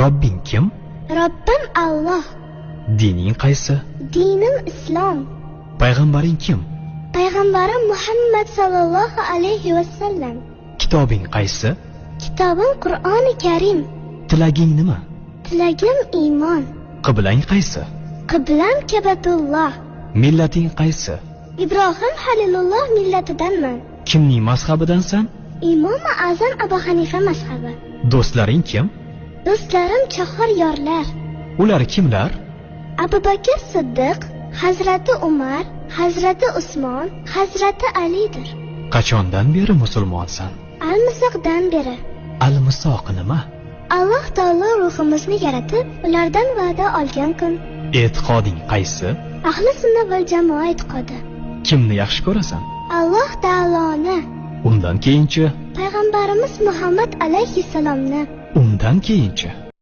Robbing kim? Robbim Alloh. Dining qaysi? Dinim Islom. Payg'ambaring kim? Payg'ambarim Muhammad sallallohu alayhi vasallam. Kitobing qaysi? Kitobim Qur'oni Karim. Tilaging nima? Tilagim iymon. Qiblang qaysi? Qiblam Kabatulloh. Millating qaysi? Ibrohim Halilulloh millatidanman. Kimning mazhabidansan? Imom Azam Abu Hanifa mazhabi. Do'stlaring kim? Do'stlarim chahor yorlar. Ular kimlar? Abu Bakr Siddiq, Hazrati Umar, Hazrati Usmon, Hazrati Alidir. Qachondan beri musulmonsan? Al-Misoqdan beri. Al-Misoq nima? Alloh taolo ruhimizni yaratib, ulardan va'da olgan kun. E'tiqoding qaysi? Ahli sunna val jamoa e'tiqodi. Kimni yaxshi ko'rasan? Alloh taoloni. Undan keyinchi? Payg'ambarimiz Muhammad alayhissalomni. Undan keyinchi?